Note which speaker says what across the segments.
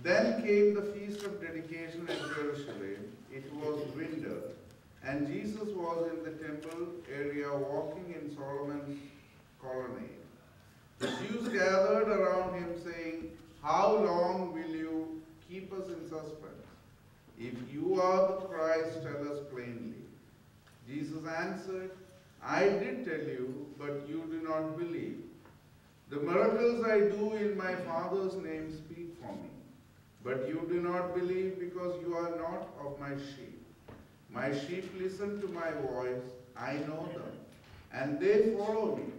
Speaker 1: Then came the feast of dedication at Jerusalem. It was winter, and Jesus was in the temple area walking in Solomon's colonnade. The Jews gathered around him saying, "How long will you keep us in suspense? If you are the Christ, tell us plainly." Jesus answered, "I did tell you, but you do not believe. The miracles I do in my Father's name speak for me. But you do not believe because you are not of my sheep. My sheep listen to my voice, I know them, and they follow me.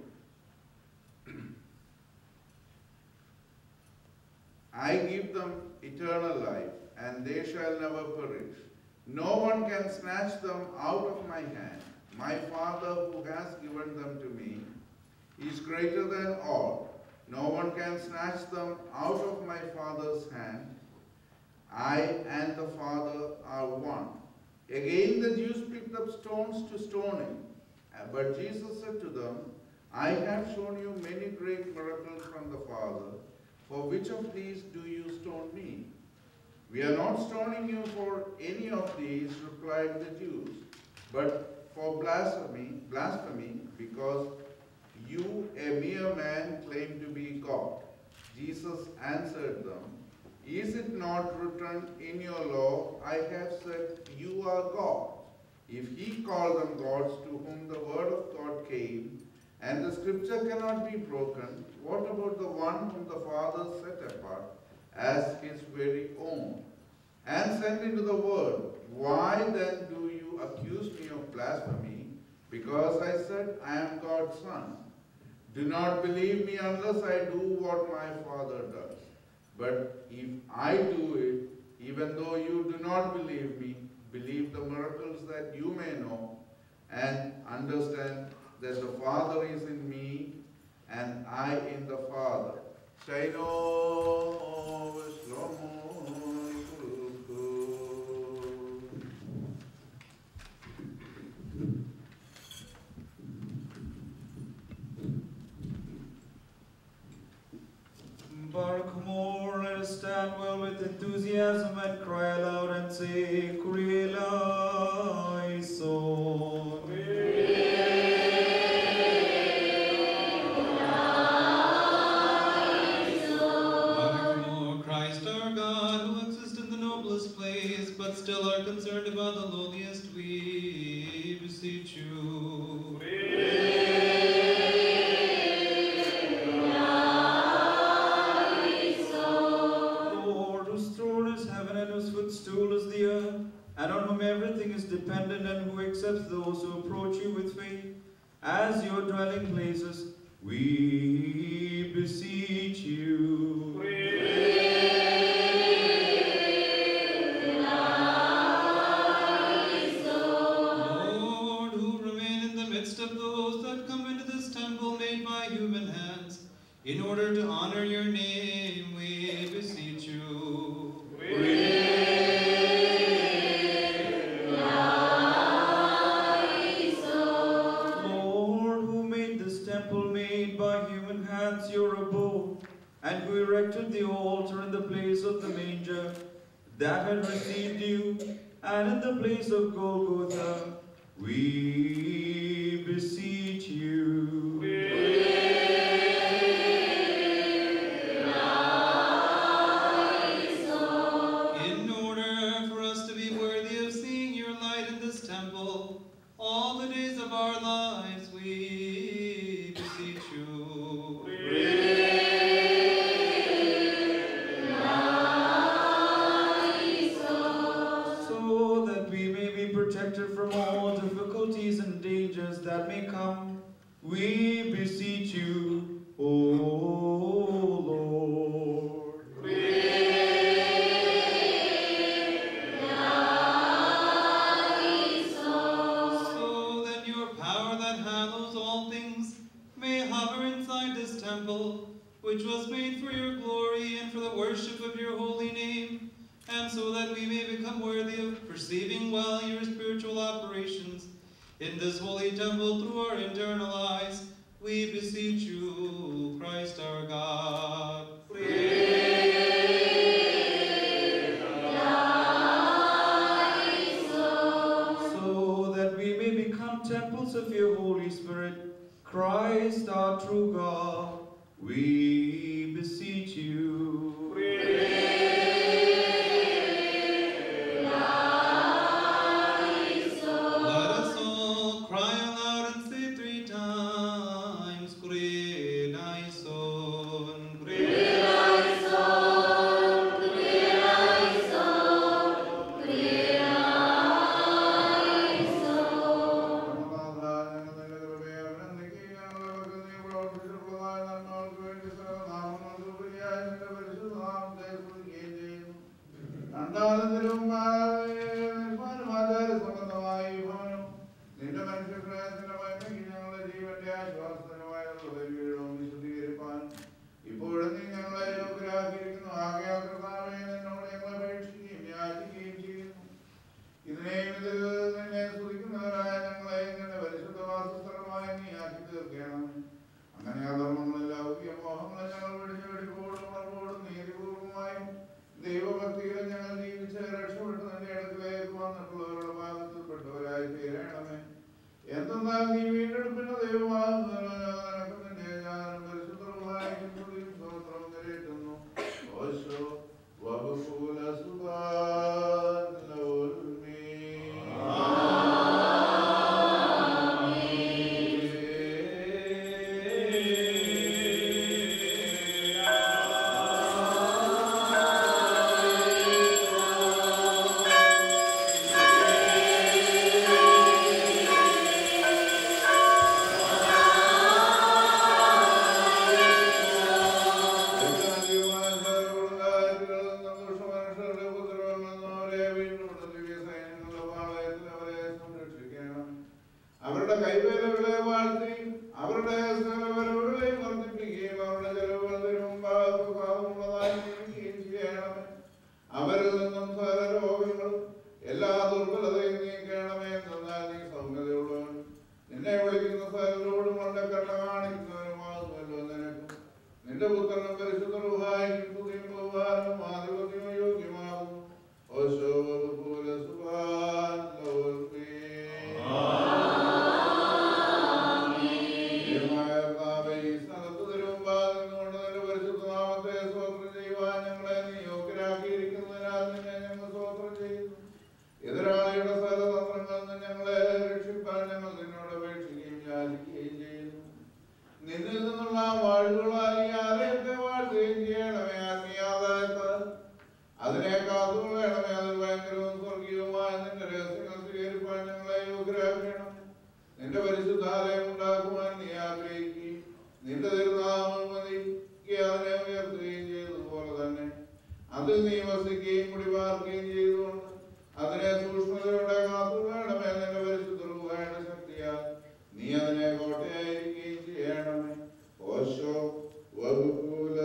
Speaker 1: I give them eternal life, and they shall never perish. No one can snatch them out of my hand. My Father who has given them to me is greater than all. No one can snatch them out of my Father's hand. I and the Father are one." Again the Jews picked up stones to stone him. But Jesus said to them, "I have shown you many great miracles from the Father. For which of these do you stone me?" "We are not stoning you for any of these," replied the Jews, "but for blasphemy, because you, a mere man, claim to be God." Jesus answered them, "Is it not written in your law, I have said you are God? If he called them gods to whom the word of God came, and the scripture cannot be broken, what about the one whom the Father set apart as his very own and sent into the world? Why then do you accuse me of blasphemy? Because I said I am God's son. Do not believe me unless I do what my Father does. But if I do it, even though you do not believe me, believe the miracles that you may know and understand that the Father is in me and I in the Father. Shaino Shlomo.
Speaker 2: Baruch more, let us stand well with enthusiasm and cry aloud and say, Kyrie eleison.
Speaker 3: Baruch more, Christ
Speaker 2: Christ our God, who exist in the noblest place, but still are concerned about the lowliest, we beseech you. Lord, whose throne is heaven and whose footstool is the earth, and on whom everything is dependent, and who accepts those who approach you with faith as your dwelling places, we beseech you. Lord, who remain in the midst of those that come into this temple made by human hands, in order to honor your name, we beseech you. Your abode, and who erected the altar in the place of the manger that had received you, and in the place of Golgotha, we beseech you. In order for us to be worthy of seeing your light in this temple all the days of our lives, we beseech you. So that we may be protected from all difficulties and dangers that may come, we beseech you, O Lord. So that your power that handles all things may hover inside this temple, which was made for your glory and for the worship of your holy name, and so that we may become worthy of perceiving well your spiritual operations in this holy temple through our internal eyes, we beseech you, Christ our God. So that we may become temples of your Holy Spirit, Christ our true God, we beseech you.
Speaker 1: എതിരാളിയുടെ സകലതന്ത്രങ്ങളിൽ നിന്ന് ഞങ്ങളെ രക്ഷിപ്പാൻ ഞങ്ങൾ നിന്നോട് അപേക്ഷിക്കുകയും യാചിക്കുകയും ചെയ്യുന്നു. നിന്നിൽ നിന്നുള്ള വാഴുകളാൽ ഈ ആലയത്തെ വാഴ്ത്തുകയും ചെയ്യണമേ. ആത്മീയാദായത്താൽ അതിനെ കാത്തുകൊള്ളണമേ. അതിൽ ഭയങ്കരവും സ്വർഗീയവുമായ നിന്റെ രഹസ്യങ്ങൾ സ്വീകരിപ്പാൻ ഞങ്ങളെ യോഗ്യരാക്കണം. നിന്റെ പരിശുദ്ധാലയം ഉണ്ടാക്കുവാൻ നീ ആഗ്രഹിക്കുകയും നിന്റെ തിരുനാമം മതിക്ക് അതിനെ ഉയർത്തുകയും ചെയ്തതുപോലെ തന്നെ അതിൽ നീ വസിക്കുകയും കുടിപാർക്കുകയും ചെയ്തുകൊണ്ട് അതിനെ സൂക്ഷ്മതയോടെ കാത്തുകൊള്ളണമേ. നിന്റെ പരിശുദ്ധ രൂപയുടെ ശക്തിയാൽ നീ അതിനെ കോട്ടയായിരിക്കുകയും ചെയ്യണമേ. ഓശോ വകുല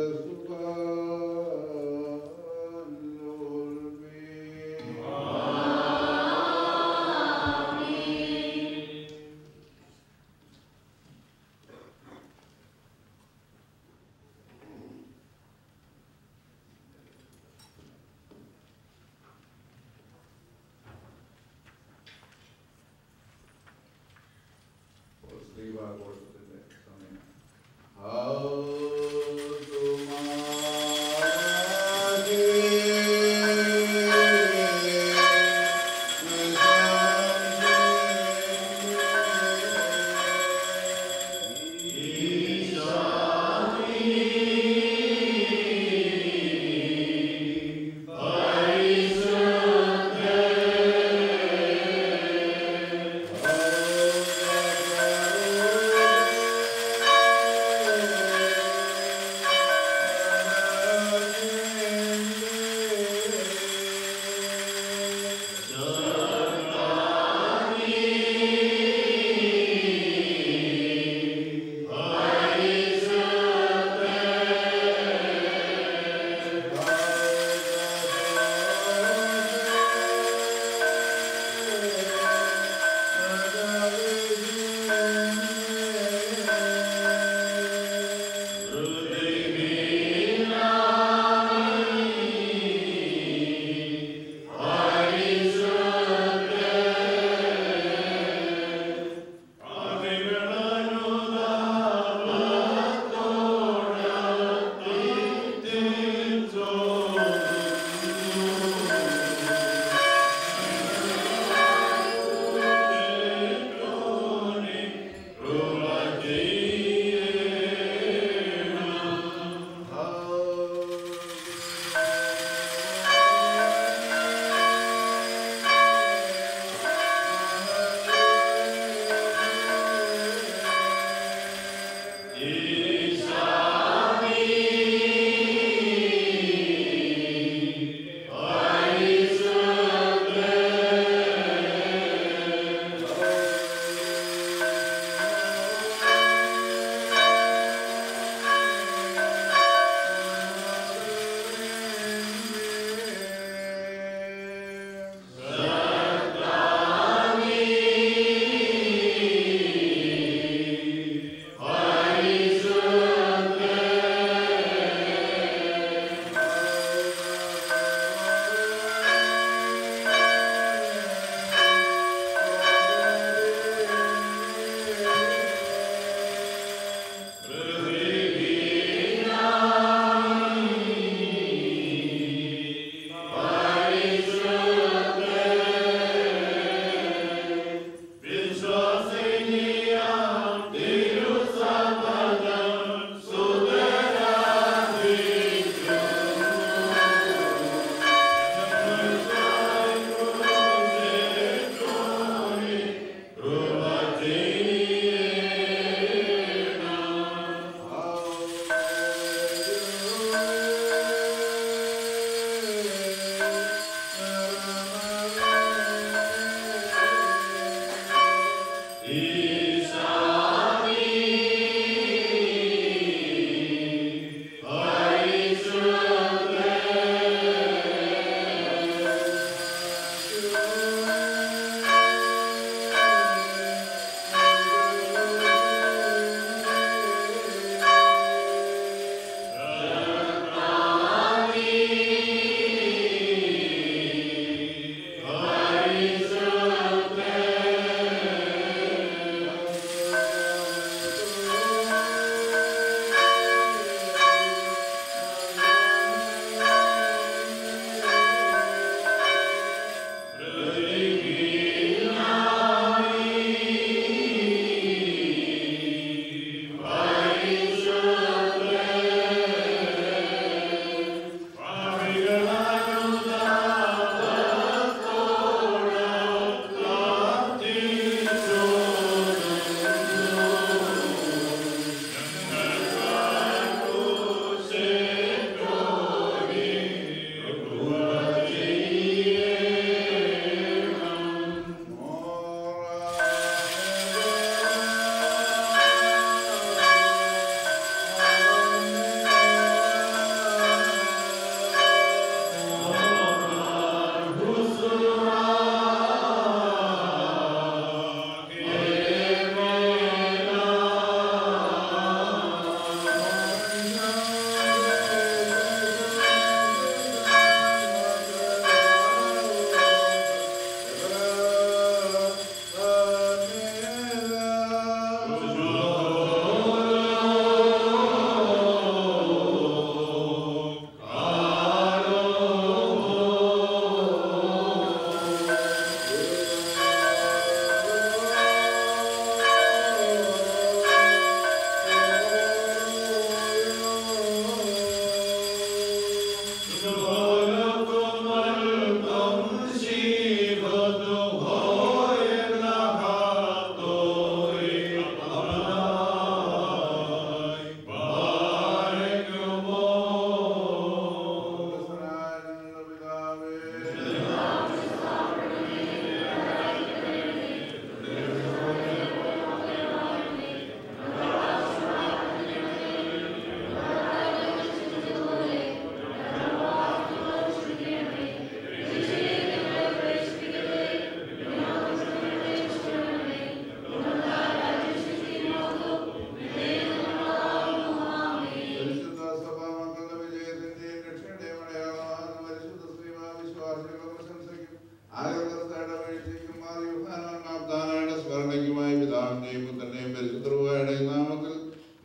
Speaker 1: ആകർത്തയുടെ വീഴ്ചയ്ക്കും മാറിയുഹാനായ സ്മരണയ്ക്കുമായി പിതാവിന്റെയും പുത്രന്റെയും പരിശുദ്ധരുടെ നാമത്തിൽ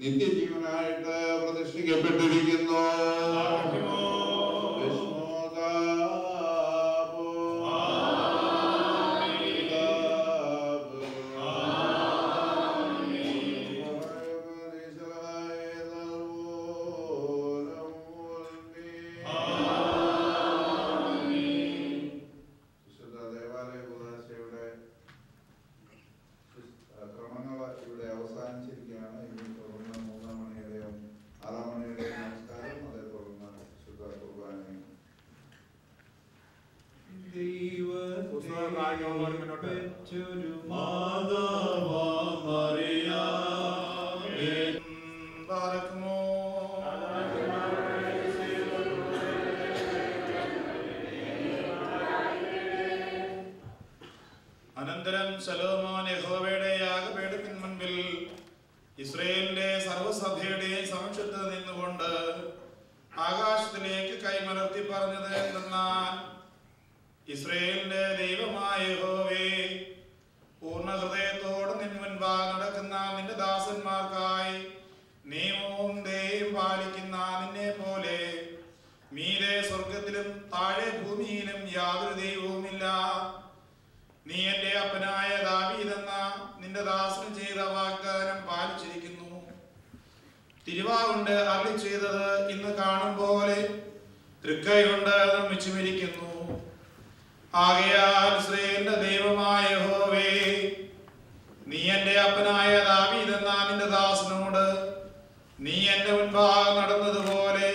Speaker 1: നിത്യജീവനായിട്ട് പ്രതിഷ്ഠിക്കപ്പെട്ടിരിക്കുന്നു.
Speaker 3: അനന്തരം ശലോമോൻ യഹോവയുടെ യാഗപീഠത്തിൻ മുൻപിൽ ഇസ്രായേലിന്റെ സർവ്വസഭയുടെയും സമക്ഷത്ത് നിന്നുകൊണ്ട് ആകാശത്തിലേക്ക് കൈമലർത്തി പറഞ്ഞത് എന്തെന്നാൽ, ഇസ്രായേലിന്റെ ദൈവമായ യഹോവേ, പൂർണ്ണ ഹൃദയത്തോടെ നിൻ മുൻപാകെ നടക്കുന്ന നിന്റെ ദാസന്മാർക്കായി നിയമവും ദയയും പാലിക്കുന്ന നിന്നെ പോലെ മീതെ സ്വർഗത്തിലും താഴെ ഭൂമിയിലും യാതൊരു ദൈവവുമില്ല. നീ എന്റെ അപ്പനായ ദാവീദെന്ന നിന്റെ ദാസന് ചെയ്ത വാഗ്ദാനം പാലിച്ചിരിക്കുന്നു. തിരുവാകൊണ്ട് അരുളി ചെയ്തത് ഇന്ന് കാണും പോലെ തൃക്കൈകൊണ്ട് നിർമ്മിച്ചുമിരിക്കുന്നു. ആകയാൽ ഇസ്രായേലിന്റെ ദൈവമായ യഹോവേ, നീ എന്റെ അപ്പനായ ദാവീദെന്ന നിന്റെ ദാസനോട് നീ എന്റെ മുൻപാകെ നടന്നതുപോലെ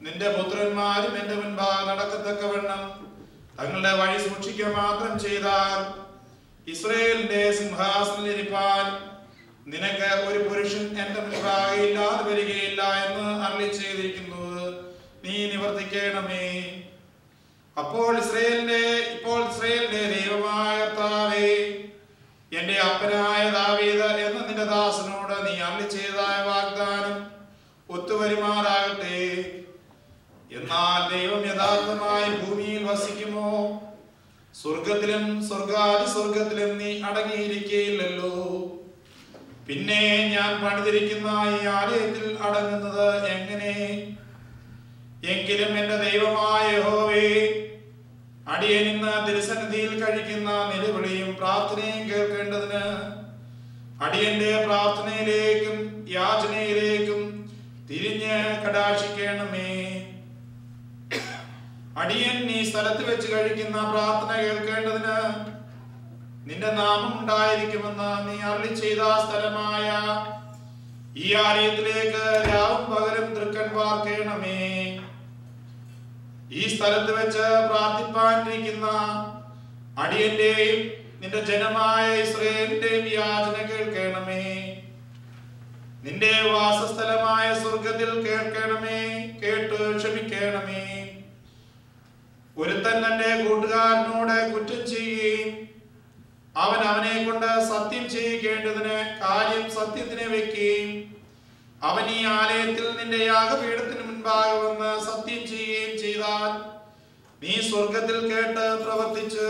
Speaker 3: നിന്റെ പുത്രന്മാരും എന്റെ മുൻപാകെ നടക്കത്തക്കവണ്ണം തങ്ങളുടെ വഴി സൂക്ഷിക്കുക മാത്രം ചെയ്താൽ ഇസ്രായേലിന്റെ സിംഹാസനത്തിൽ ഇരിപ്പാൻ നിനക്ക് ഒരു പുരുഷൻ എന്റെ മുൻപാകെ ഇല്ലാതെ വരികയില്ല എന്ന് അരുളി ചെയ്തിരിക്കുന്നത് നീ നിവർത്തിക്കണമേ. ഇപ്പോൾ ഇസ്രായേലിന്റെ ദൈവമായ കർത്താവേ, എന്റെ അപ്പനായ ദാവീദ് എന്ന നിന്റെ ദാസനോട് നീ അരുളി ചെയ്തതായ വാഗ്ദാനം ഒത്തുവരുമാറാകട്ടെ. എന്നാൽ ദൈവം യഥാർത്ഥമായി ഭൂമിയിൽ വസിക്കുമോ? സ്വർഗത്തിലും സ്വർഗാതിസ്വർഗത്തിലും നീ അടങ്ങിയിരിക്കുകയില്ലല്ലോ. പിന്നെ ഞാൻ പണിതിരിക്കുന്ന ഈ ആലയത്തിൽ അടങ്ങുന്നത് എങ്ങനെ? എങ്കിലും എന്റെ ദൈവമായ യഹോവേ, അടിയൻ ഇന്ന് തിരുസന്നിധിയിൽ കഴിക്കുന്ന നിലവിളിയും പ്രാർത്ഥനയും കേൾക്കേണ്ടതിന് അടിയന്റെ പ്രാർത്ഥനയിലേക്കും യാചനയിലേക്കും തിരിഞ്ഞ് കടാക്ഷിക്കണമേ. അടിയൻ നീ സ്ഥലത്ത് വെച്ച് കഴിക്കുന്ന പ്രാർത്ഥന കേൾക്കേണ്ടതിന് നിന്റെ നാമം ഉണ്ടായിരിക്കുമെന്ന് നീ അരുളി ചെയ്ത സ്ഥലമായ ഈ ആലയത്തിലേക്ക് രാവും പകലും തൃക്കൺ പാർക്കണമേ. ഈ സ്ഥലത്ത് വെച്ച് പ്രാർത്ഥിപ്പാനിരിക്കുന്ന അടിയന്റെയും നിന്റെ ജനമായ ഇസ്രായേലിന്റെയും യാചന കേൾക്കണമേ. നിന്റെ വാസസ്ഥലമായ സ്വർഗത്തിൽ കേൾക്കണമേ, കേട്ട് ക്ഷമിക്കണമേ. ഒരുത്തൻ തന്റെ കൂട്ടുകാരനോട് കുറ്റം ചെയ്യുകയും അവൻ അവനെ കൊണ്ട് സത്യം ചെയ്യിക്കേണ്ടതിന് കാര്യം സത്യത്തിനെ വെക്കുകയും അവൻ ഈ ആലയത്തിൽ നിന്റെ യാഗപീഠത്തിന് മുൻപാകെ വന്ന് സത്യം ചെയ്യുകയും ചെയ്താൽ നീ സ്വർഗത്തിൽ കേട്ട് പ്രവർത്തിച്ച്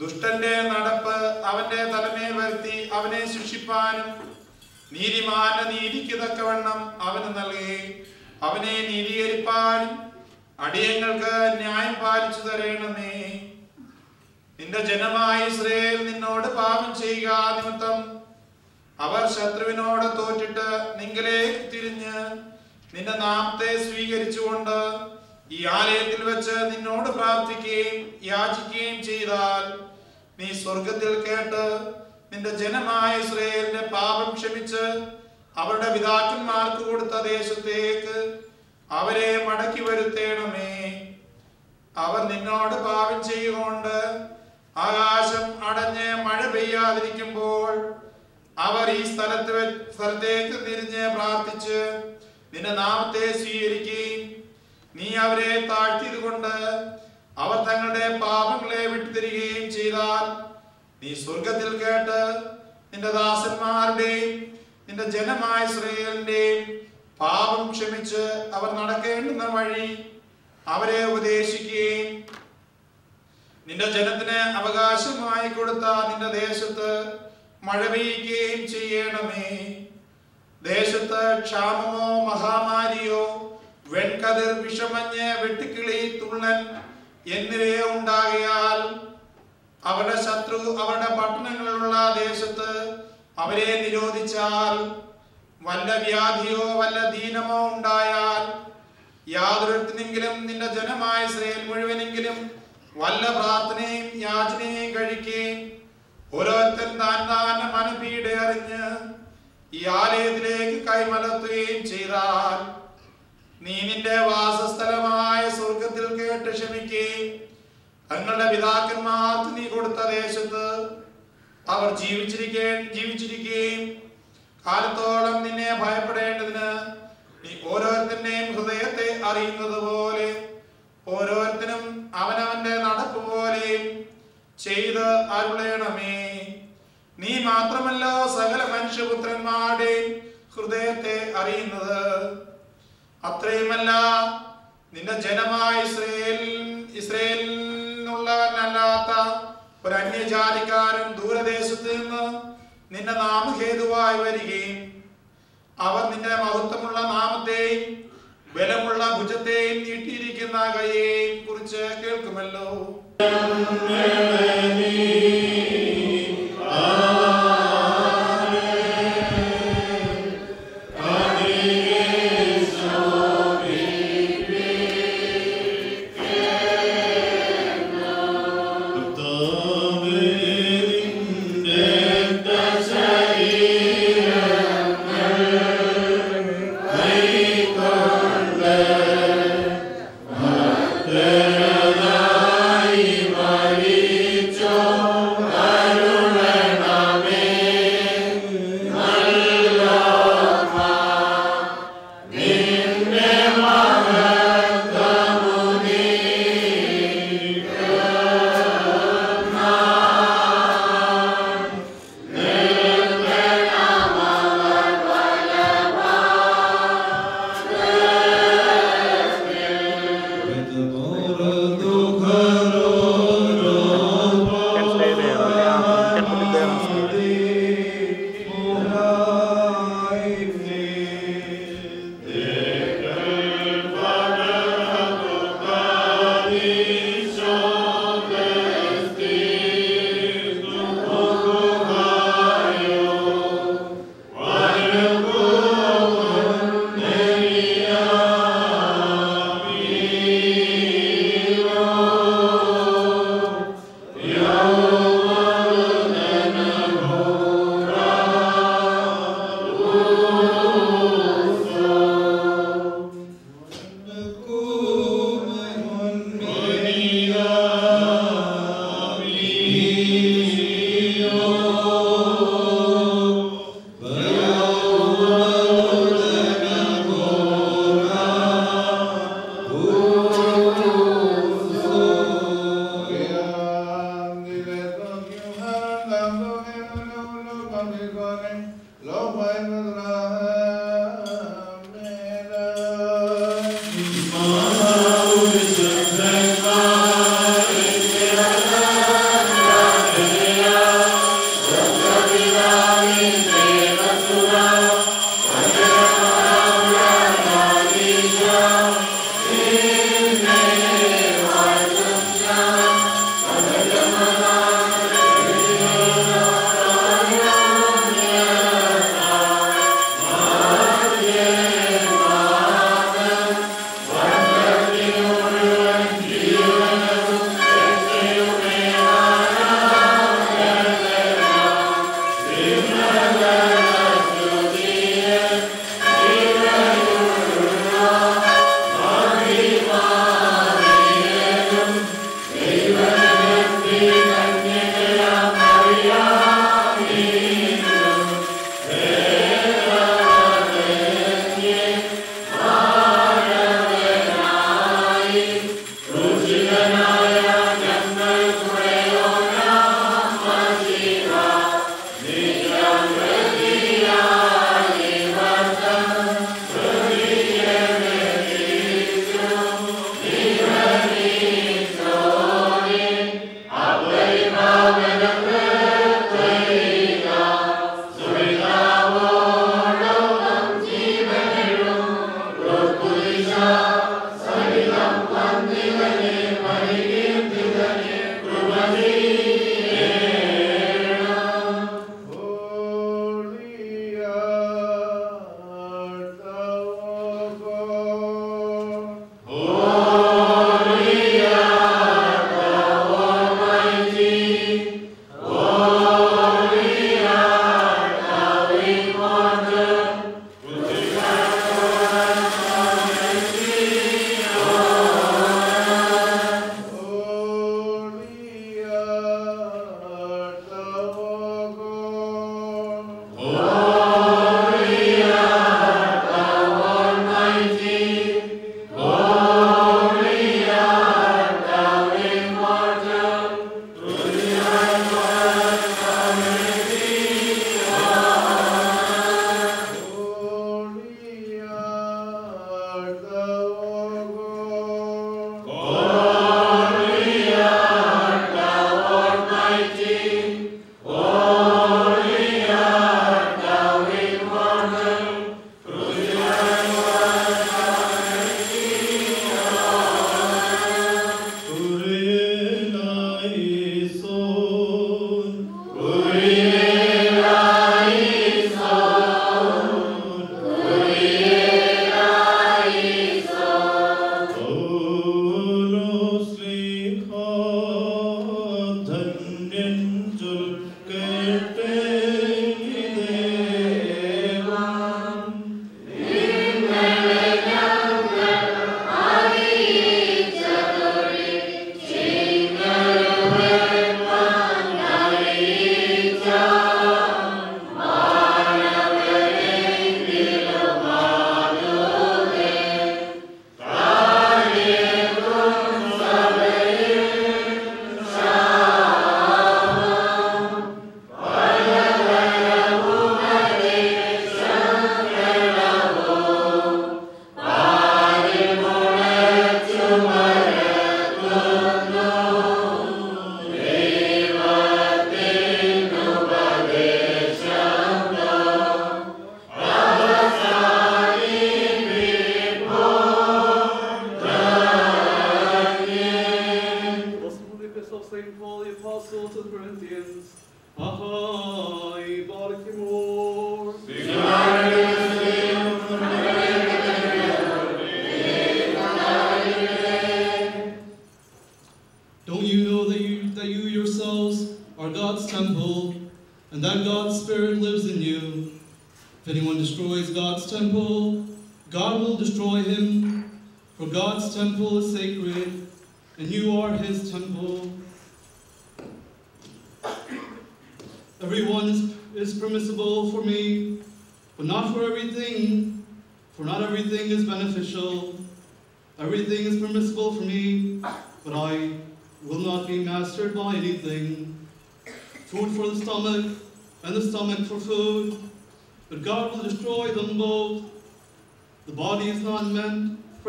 Speaker 3: ദുഷ്ടന്റെ നടപ്പ് അവന്റെ തലമേൽ വരുത്തി അവനെ ശിക്ഷിപ്പാനും നീതിമാന്റെ നീതിക്ക് തക്കവണ്ണം അവന് നൽകി അവനെ നീതീകരിപ്പാനും അടിയങ്ങൾക്ക് ന്യായം പാലിച്ചു തരണമേ. നിന്റെ ജനമായ ഇസ്രായേൽ നിന്നോട് പാപം ചെയ്യുക നിമിത്തം അവർ ശത്രുവിനോട് തോറ്റിട്ട് നിങ്കലേക്ക് തിരിഞ്ഞ് നിന്റെ നാമത്തെ സ്വീകരിച്ചുകൊണ്ട് ഈ ആലയത്തിൽ വെച്ച് നിന്നോട് പ്രാർത്ഥിക്കുകയും യാചിക്കുകയും ചെയ്താൽ നീ സ്വർഗത്തിൽ കേട്ട് നിന്റെ ജനമായ ഇസ്രായേലിന്റെ പാപം ക്ഷമിച്ച് അവരുടെ പിതാക്കന്മാർക്ക് കൊടുത്ത ദേശത്തേക്ക് അവരെ മടക്കി വരുത്തേണമേ. അവർ നിന്നോട് പാപം ചെയ്യുകൊണ്ട് ആകാശം അടഞ്ഞ് മഴ പെയ്യാതിരിക്കുമ്പോൾ അവർ ഈ സ്ഥലത്തേക്ക് തിരിഞ്ഞ് പ്രാർത്ഥിച്ച് നിന്റെ നാമത്തെ സ്വീകരിക്കുകയും നീ അവരെ താഴ്ത്തിയത് കൊണ്ട് അവർ തങ്ങളുടെ പാപങ്ങളെ വിട്ടുതരികയും ചെയ്താൽ നീ സ്വർഗത്തിൽ കേട്ട് നിന്റെ ദാസന്മാരുടെയും നിന്റെ ജനമായ ഇസ്രായേലിന്റെയും പാപം ക്ഷമിച്ച് അവർ നടക്കേണ്ടുന്ന വഴി അവരെ ഉപദേശിക്കുകയും നിന്റെ ജനത്തിന് അവകാശമായി കൊടുത്ത നിന്റെ ദേശത്ത് മഴ പെയ്യുകയും ചെയ്യണമേ. ദേശത്ത് ക്ഷാമമോ മഹാമാരിയോ വെൺകതിർ വിഷമഞ്ഞ് വെട്ടുക്കിളി തുള്ളൻ എന്നിവയോ ഉണ്ടാകിയാൽ അവരുടെ ശത്രു അവരുടെ പട്ടണങ്ങളിലുള്ള ദേശത്ത് അവരെ നിരോധിച്ചാൽ വല്ല വ്യാധിയോ വല്ല ദീനമോ ഉണ്ടായാൽ യാതൊരുത്തിനെങ്കിലും നിന്റെ ജനമായ ഇസ്രായേൽ മുഴുവനെങ്കിലും വല്ല പ്രാർത്ഥനയും യാചനയും കഴിക്കുകയും ഓരോരുത്തൻ താൻ താന്റെ മനപീഡ അറിഞ്ഞ് ഈ ആലയത്തിലേക്ക് കൈമലർത്തുകയും ചെയ്താൽ നീ നിന്റെ വാസസ്ഥലമായ സ്വർഗത്തിൽ കേട്ട് ക്ഷമിക്കുകയും തങ്ങളുടെ പിതാക്കന്മാർക്ക് നീ കൊടുത്ത ദേശത്ത് അവർ ജീവിച്ചിരിക്കുകയും കാലത്തോളം നിന്നെ ഭയപ്പെടേണ്ടതിന് നീ ഓരോരുത്തന്റെയും ഹൃദയത്തെ അറിയുന്നത് പോലെ ഓരോരുത്തനും അവനവന്റെ നടപ്പ് പോലെയും ചെയ്ത് അരുളേണമേ. നീ മാത്രമല്ലോ സകല മനുഷ്യപുത്രന്മാരുടെയും ഹൃദയത്തെ അറിയുന്നത്. അത്രയുമല്ല, നിന്റെ ജനമായ ഇസ്രായേലിനുള്ളവനല്ലാത്ത ഒരു അന്യജാതിക്കാരൻ ദൂരദേശത്ത് നിന്ന് നിന്റെ നാമഹേതുവായി വരികയും അവർ നിന്റെ മഹത്വമുള്ള നാമത്തെയും ബലമുള്ള ഭുജത്തെയും നീട്ടിയിരിക്കുന്ന കൈയെയും കുറിച്ച് കേൾക്കുമല്ലോ.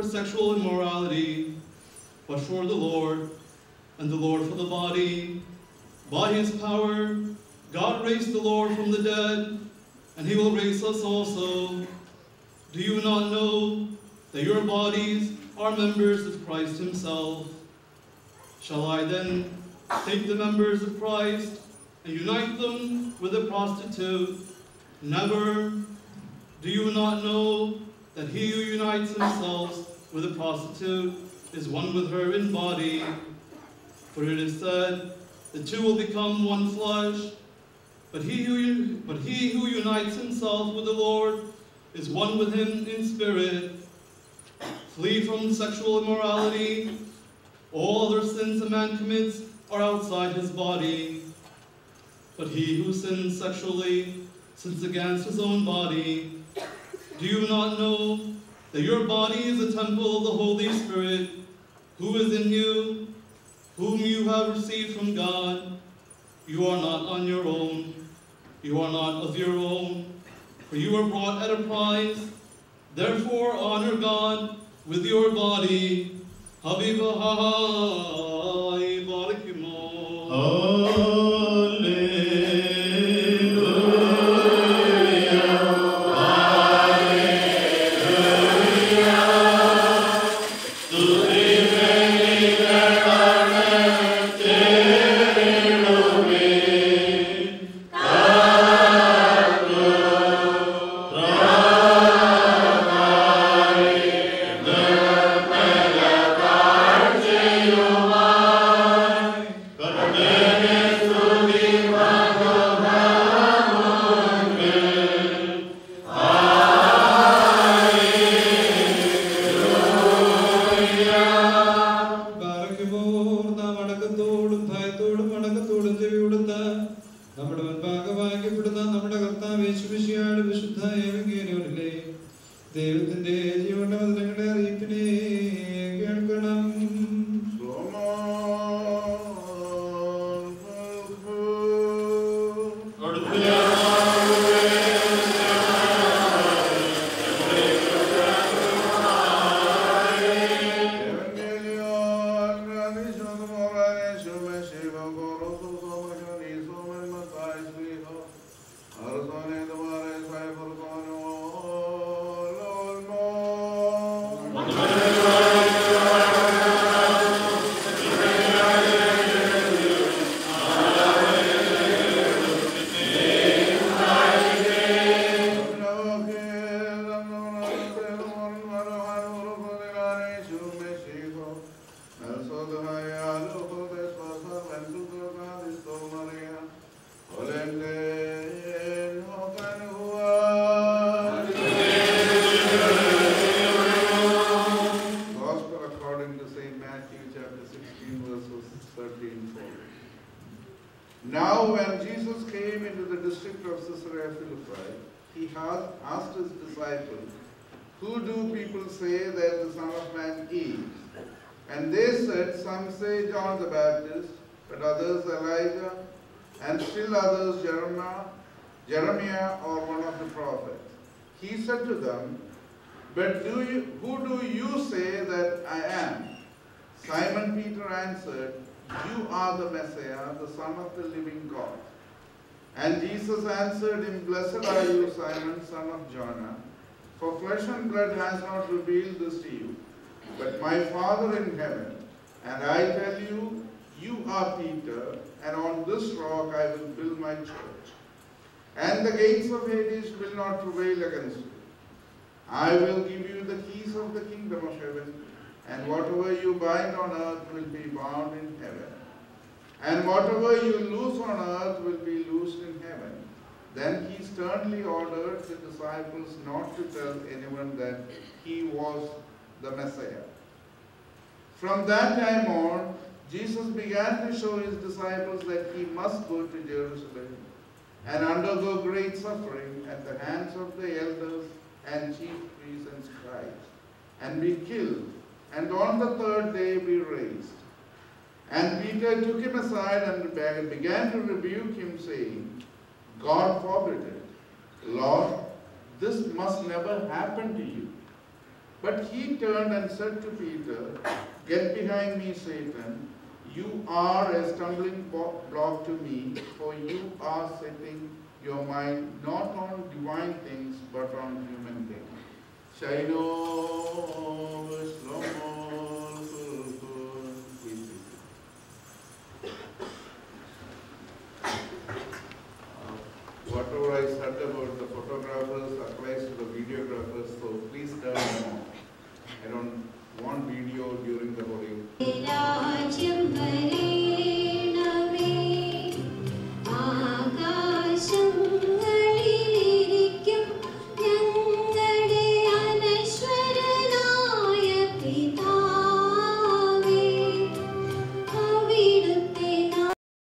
Speaker 4: Sexual immorality, but for the Lord, and the Lord for the body. By his power, God raised the Lord from the dead, and he will raise us also. Do you not know that your bodies are members of Christ himself? Shall I then take the members of Christ and unite them with a prostitute? Never. Do you not know that he who unites himself with a prostitute is one with her in body? For it is said, the two will become one flesh. But he who unites himself with the Lord is one with him in spirit. Flee from sexual immorality. All other sins a man commits are outside his body. But he who sins sexually sins against his own body. Do you not know that your body is a temple of the Holy Spirit, who is in you, whom you have received from God? You are not on your own. You are not of your own, for you were bought at a price. Therefore honor God with your body. Habibahai barakimo.
Speaker 5: Hallelujah.
Speaker 2: നാം അടക്കത്തോടും ഭയത്തോടും അടക്കത്തോടും ചെവി കൊടുത്ത് നമ്മുടെ മുൻപാകെ വായിക്കപ്പെടുന്ന നമ്മുടെ കർത്താവ് യേശുമിശിഹായുടെ വിശുദ്ധ ഏവങ്കേലിയോനിലെ ദൈവത്തിന്റെ ജീവന്റെ വചനങ്ങളുടെ അറിയിപ്പിനെ കേൾക്കണം.
Speaker 1: Now when Jesus came into the district of Caesarea Philippi, he asked his disciples, "Who do people say that the Son of Man is?" And they said, "Some say John the Baptist, but others Elijah, and still others Jeremiah or one of the prophets." He said to them, "But who do you say that I am?" Simon Peter answered, "You are the Messiah, the Son of the living God." And Jesus answered him, "Blessed are you, Simon, son of Jonah, for flesh and blood has not revealed this to you, but my Father in heaven. And I tell you, you are Peter, and on this rock I will build my church. And the gates of Hades will not prevail against you. I will give you the keys of the kingdom of heaven, and whatever you bind on earth will be bound in heaven, and whatever you loose on earth will be loosed in heaven." Then he sternly ordered the disciples not to tell anyone that he was the Messiah. From that time on, Jesus began to show his disciples that he must go to Jerusalem and undergo great suffering at the hands of the elders and chief priests and scribes, and be killed, and on the third day be raised. And Peter took him aside and began to rebuke him, saying, "God forbid it. Lord, this must never happen to you." But he turned and said to Peter, "Get behind me, Satan. You are a stumbling block to me, for you are setting your mind not on divine things, but on human things." Shalom.